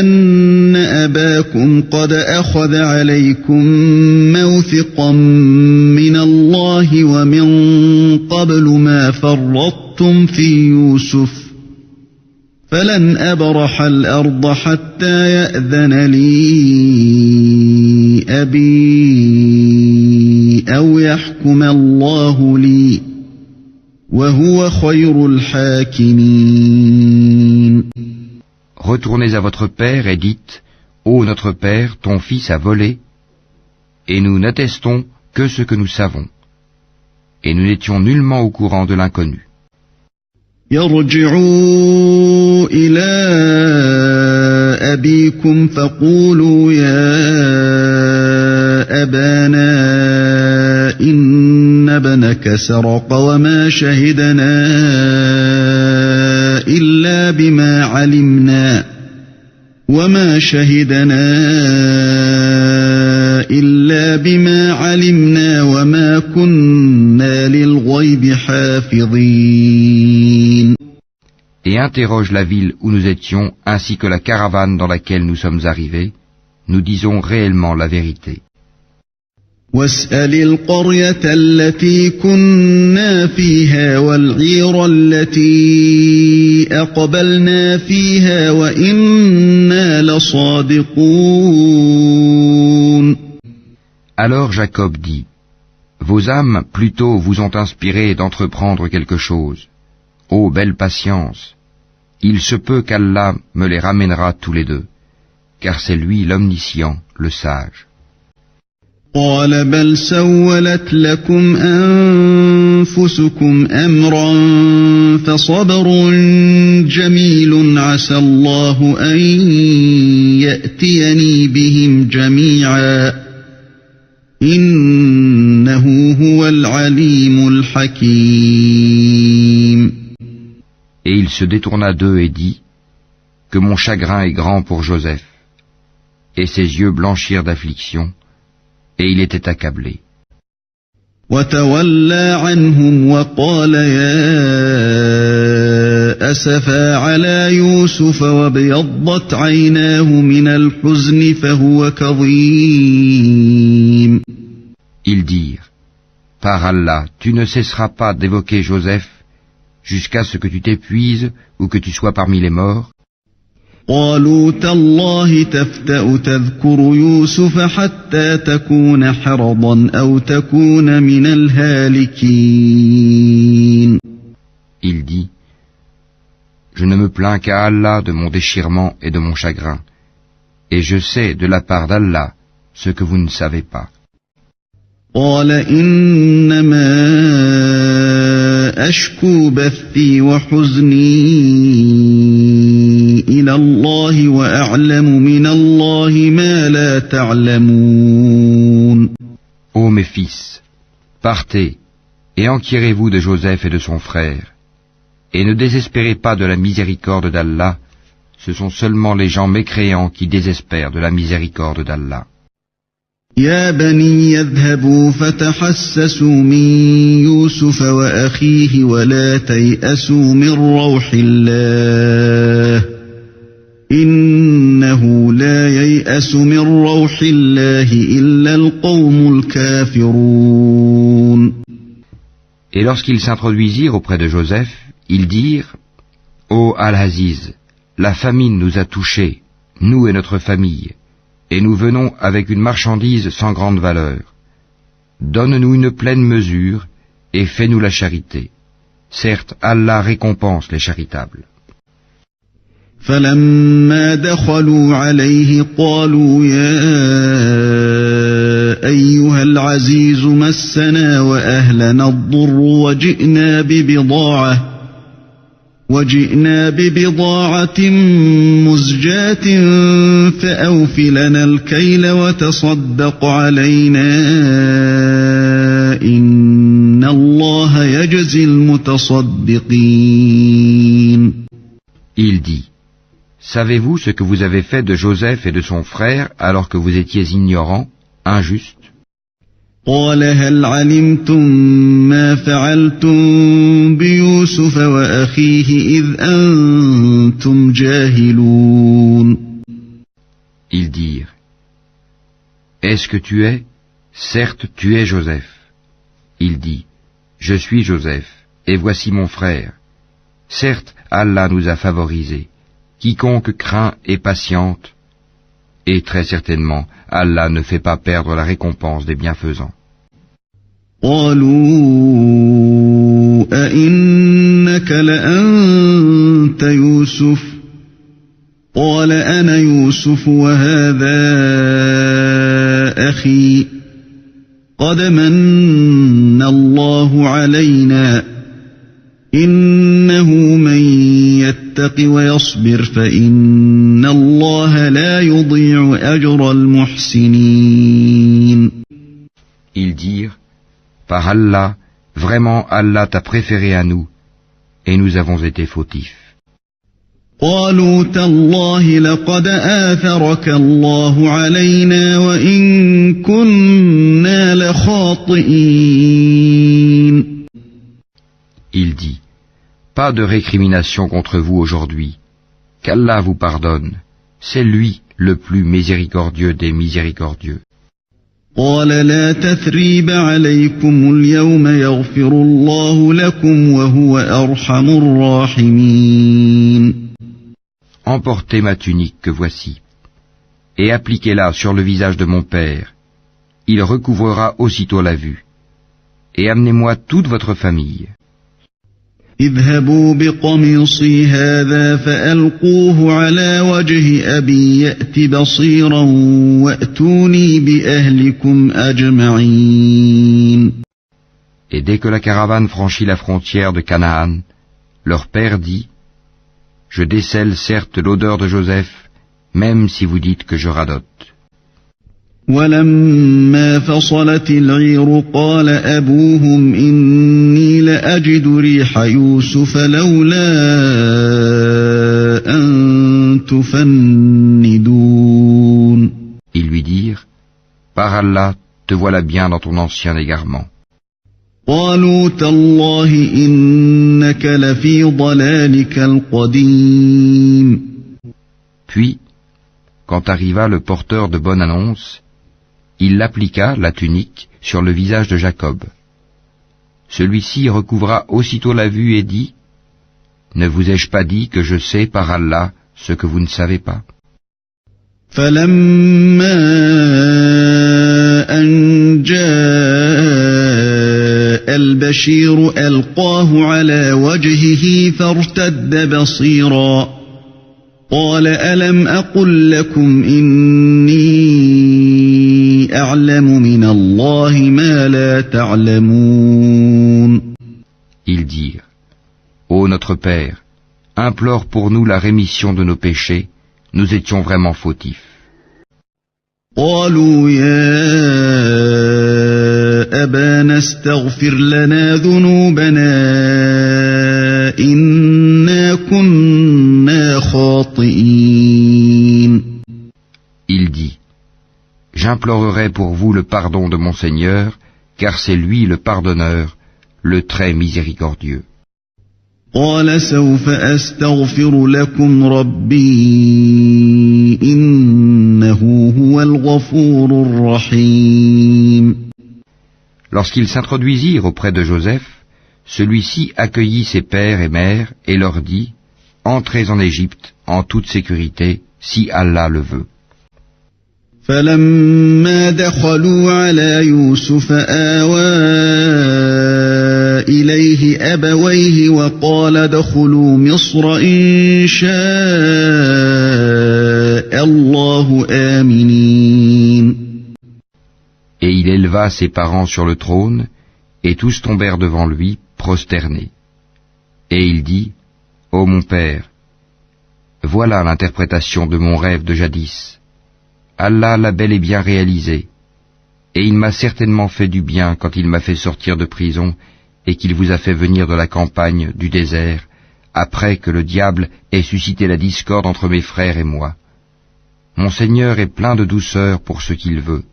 أن أباكم قد أخذ عليكم موثقا من الله ومن قبل ما فرطتم في يوسف فلن أبرح الأرض حتى يأذن لي أبي أو يحكم الله لي وهو خير الحاكمين. Retournez à votre père et dites, ô notre père, ton fils a volé, et nous n'attestons que ce que nous savons, et nous n'étions nullement au courant de l'inconnu. يرجعوا إلى أبيكم فقولوا يا أبانا إن ابنك سرق وما شهدنا إلا بما علمنا وما كنا للغيب حافظين. Et interroge la ville où nous étions ainsi que la caravane dans laquelle nous sommes arrivés. Nous disons réellement la vérité. واسأل القرية التي كنا فيها والعير التي أقبلنا فيها وإنا لصادقون. Alors Jacob dit, vos âmes plutôt vous ont inspiré d'entreprendre quelque chose. Ô belle patience, il se peut qu'Allah me les ramènera tous les deux, car c'est lui l'omniscient, le sage. قال بل سولت لكم أنفسكم أنفسكم أمرا فصبر جميل عسى الله أن يأتيني بهم جميعا إنه هو العليم الحكيم. Et il se détourna d'eux et dit que mon chagrin est grand pour Joseph. Et ses yeux blanchirent d'affliction, et il était accablé. وتولى عنهم وقال يا أسفا على يوسف وابيضت عيناه من الحزن فهو كظيم. Ils dirent, par Allah, tu ne cesseras pas d'évoquer Joseph jusqu'à ce que tu t'épuises ou que tu sois parmi les morts. قالوا تالله تفتأ تذكر يوسف حتى تكون حرضا أو تكون من الهالكين. Il dit, je ne me plains qu'à Allah de mon déchirement et de mon chagrin, et je sais de la part d'Allah ce que vous ne savez pas. قال إنما أشكو بثي وحزني إلى الله وأعلم من الله ما لا تعلمون. Ô mes fils, partez et enquirez-vous de Joseph et de son frère, et ne désespérez pas de la miséricorde d'Allah, ce sont seulement les gens mécréants qui désespèrent de la miséricorde d'Allah. يا بني يذهبوا فتحسسوا من يوسف وأخيه ولا تيأسوا من روح الله إنه لا ييأس من روح الله إلا القوم الكافرون. Et lorsqu'ils s'introduisirent auprès de Joseph, ils dirent, Ô Al-Aziz, la famine nous a touchés, nous et notre famille, et nous venons avec une marchandise sans grande valeur. Donne-nous une pleine mesure et fais-nous la charité. Certes, Allah récompense les charitables. فلما دخلوا عليه قالوا يا أيها العزيز مسنا وأهلنا الضر وجئنا ببضاعة مزجاة فأوف لنا الكيل وتصدق علينا إن الله يجزي المتصدقين. Il dit, savez-vous ce que vous avez fait de Joseph et de son frère alors que vous étiez ignorants, injustes? قال هل علمتم ما فعلتم بيوسف وأخيه إذ أنتم جاهلون. Ils dirent, est-ce que tu es? Certes, tu es Joseph. Il dit, je suis Joseph, et voici mon frère. Certes, Allah nous a favorisés. Quiconque craint et patiente, et très certainement, Allah ne fait pas perdre la récompense des bienfaisants. قالوا أئنك لأنت يوسف قال أنا يوسف وهذا أخي قد من الله علينا إنه من يتق ويصبر فإن الله لا يضيع أجر المحسنين. Ils dirent, par Allah, vraiment Allah t'a préféré à nous, et nous avons été fautifs. قالوا تالله لقد آثرك الله علينا وإن كنا لخاطئين. Il dit, pas de récrimination contre vous aujourd'hui, qu'Allah vous pardonne, c'est lui le plus miséricordieux des miséricordieux. قال لا تثريب عليكم اليوم يغفر الله لكم وهو أرحم الراحمين. Emportez ma tunique que voici, et appliquez-la sur le visage de mon père. Il recouvrera aussitôt la vue. Et amenez-moi toute votre famille. اذهبوا بقميصي هذا فألقوه على وجه أبي يأت بصيرا وأتوني بأهلكم أجمعين. Et dès que la caravane franchit la frontière de Canaan, leur père dit, « Je décèle certes l'odeur de Joseph, même si vous dites que je radote. » ولما فصلت العير قال أبوهم إني لأجد ريح يوسف لولا أن تفندون. Ils lui dirent, « Par Allah, te voilà bien dans ton ancien égarement. » قالوا تالله إنك لفي ضلالك القديم. Puis, quand arriva le porteur de bonne annonce, il l'appliqua, la tunique, sur le visage de Jacob. Celui-ci recouvra aussitôt la vue et dit, « Ne vous ai-je pas dit que je sais par Allah ce que vous ne savez pas ?» فلما أن جاء البشير ألقاه على وجهه فارتد بصيرا قال ألم أقل لكم إني أعلم من الله ما لا تعلمون. Ils dirent, Ô notre Père, implore pour nous la rémission de nos péchés, nous étions vraiment fautifs. قالوا يا أبانا استغفر لنا ذنوبنا إنا كنا خاطئين. Il dit, J'implorerai pour vous le pardon de mon Seigneur, car c'est lui le pardonneur, le très miséricordieux. قال سوف أستغفر لكم ربي إنه هو الغفور الرحيم. Lorsqu'ils s'introduisirent auprès de Joseph, celui-ci accueillit ses pères et mères et leur dit, Entrez en Égypte en toute sécurité, si Allah le veut. فلما دخلوا على يوسف آوى إليه أبويه وقال ادخلوا مصر إن شاء الله آمنين. Et il éleva ses parents sur le trône, et tous tombèrent devant lui, prosternés. Et il dit, Ô mon père, voilà l'interprétation de mon rêve de jadis. Allah l'a bel et bien réalisé, et il m'a certainement fait du bien quand il m'a fait sortir de prison et qu'il vous a fait venir de la campagne, du désert, après que le diable ait suscité la discorde entre mes frères et moi. Mon Seigneur est plein de douceur pour ce qu'il veut,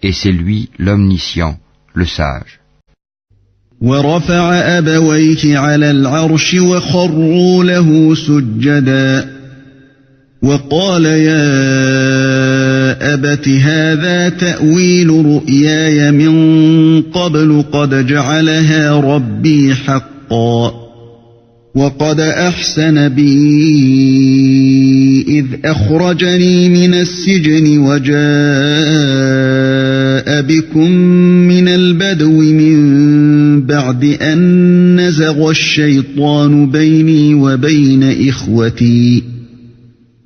et c'est lui l'omniscient, le sage. ورفع أبويه على العرش وخروا له سجدا وقال يا أبت هذا تأويل رؤياي من قبل قد جعلها ربي حقا وقد أحسن بي إذ أخرجني من السجن وجاء بكم من البدو من بعد أن نزغ الشيطان بيني وبين إخوتي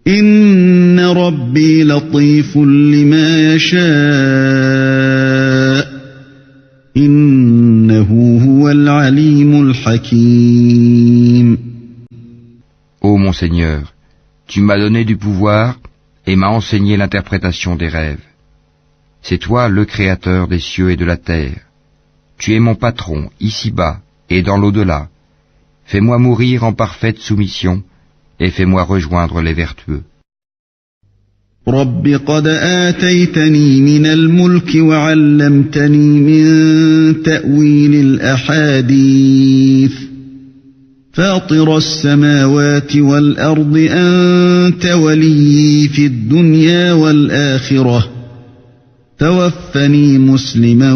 إن ربي لطيف لما يشاء إنه هو العليم الحكيم. Ô mon Seigneur, tu m'as donné du pouvoir et m'as enseigné l'interprétation des rêves. C'est toi le Créateur des cieux et de la terre. Tu es mon patron, ici-bas et dans l'au-delà. Fais-moi mourir en parfaite soumission et fais-moi rejoindre les vertueux. رب قد آتيتني من الملك وعلمتني من تأويل الأحاديث فاطر السماوات والأرض أنت ولي في الدنيا والآخرة توفني مسلما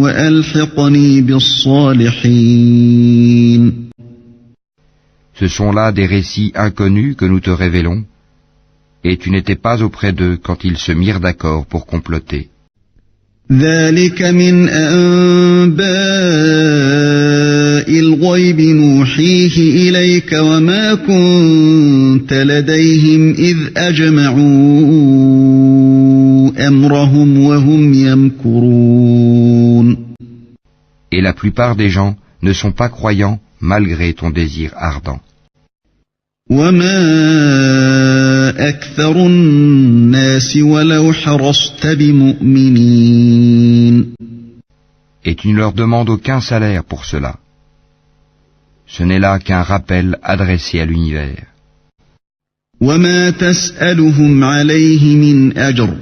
وألحقني بالصالحين. Ce sont là des récits inconnus que nous te révélons, et tu n'étais pas auprès d'eux quand ils se mirent d'accord pour comploter. ذلك من أنباء الغيب نوحيه إليك وما كنت لديهم إذ أجمعوا أمرهم وهم يمكرون. Et la plupart des gens ne sont pas croyants malgré ton désir ardent. وما أكثر الناس ولو حرصت بمؤمنين. Et tu ne leur demandes aucun salaire pour cela. Ce n'est là qu'un rappel adressé à l'univers. وما تسألهم عليه من أجر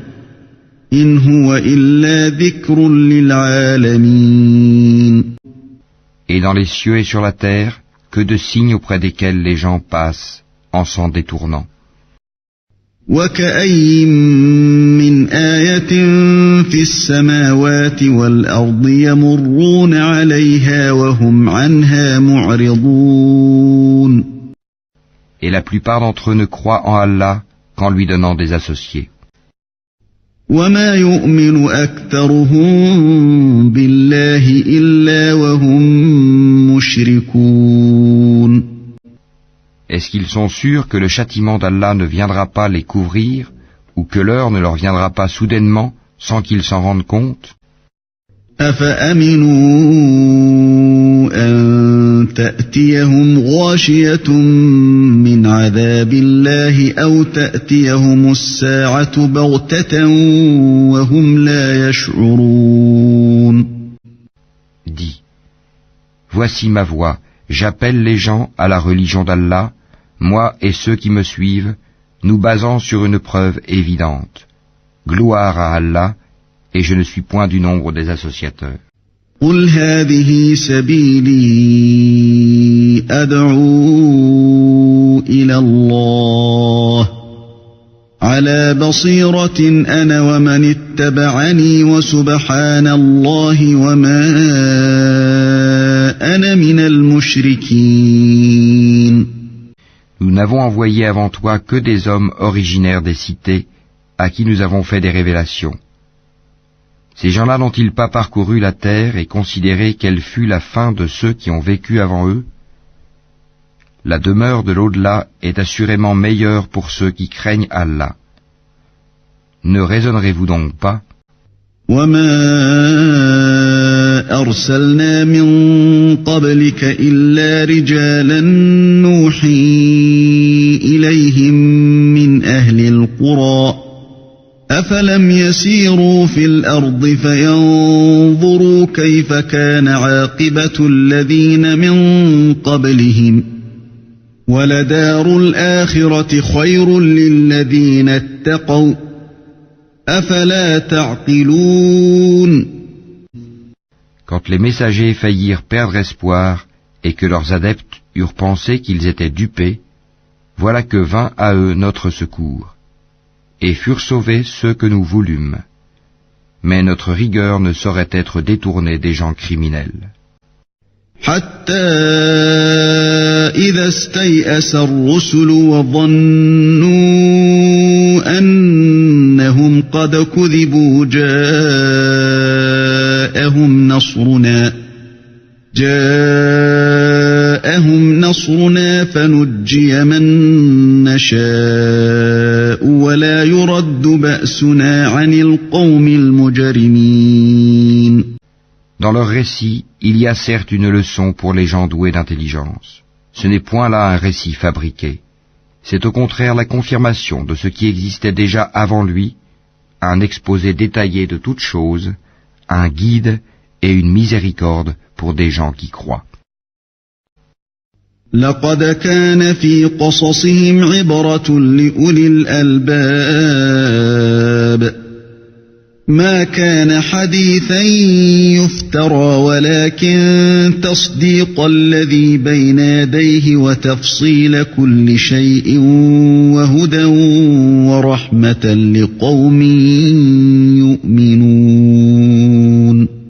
إن هو إلا ذكر للعالمين. Et dans les cieux et sur la terre, que de signes auprès desquels les gens passent en s'en détournant. وكأين من آية في السماوات والأرض يمرون عليها وهم عنها معرضون. Et la plupart d'entre eux ne croient en Allah qu'en lui donnant des associés. وما يؤمن أكثرهم بالله إلا وهم مشركون. Est-ce qu'ils sont sûrs que le châtiment d'Allah ne viendra pas les couvrir, ou que l'heure ne leur viendra pas soudainement, sans qu'ils s'en rendent compte? أفأمنوا أن تأتيهم غاشية من عذاب الله أو تأتيهم الساعة بغتة وهم لا يشعرون. Dis, voici ma voix, j'appelle les gens à la religion d'Allah, moi et ceux qui me suivent, nous basant sur une preuve évidente. Gloire à Allah, et je ne suis point du nombre des associateurs. قل هذه سبيلي أدعو إلى الله على بصيرة أنا ومن اتبعني وسبحان الله وما أنا من المشركين. Nous n'avons envoyé avant toi que des hommes originaires des cités, à qui nous avons fait des révélations. Ces gens-là n'ont-ils pas parcouru la terre et considéré quelle fut la fin de ceux qui ont vécu avant eux? La demeure de l'au-delà est assurément meilleure pour ceux qui craignent Allah. Ne raisonnerez-vous donc pas? أرسلنا من قبلك إلا رجالا نوحي إليهم من أهل القرى أفلم يسيروا في الأرض فينظروا كيف كان عاقبة الذين من قبلهم ولدار الآخرة خير للذين اتقوا أفلا تعقلون. Quand les messagers faillirent perdre espoir et que leurs adeptes eurent pensé qu'ils étaient dupés, voilà que vint à eux notre secours, et furent sauvés ceux que nous voulûmes. Mais notre rigueur ne saurait être détournée des gens criminels. حتى إذا استيأس الرسل وظنوا أنهم قد كذبوا جاءهم نصرنا فنجي من نشاء ولا يرد بأسنا عن القوم المجرمين. Dans leur récit, il y a certes une leçon pour les gens doués d'intelligence. Ce n'est point là un récit fabriqué. C'est au contraire la confirmation de ce qui existait déjà avant lui, un exposé détaillé de toutes choses, un guide et une miséricorde pour des gens qui croient. لقد كان في قصصهم عبرة لأولي الألباب ما كان حديثا يفترى ولكن تصديق الذي بين يديه وتفصيل كل شيء وهدى ورحمة لقوم يؤمنون.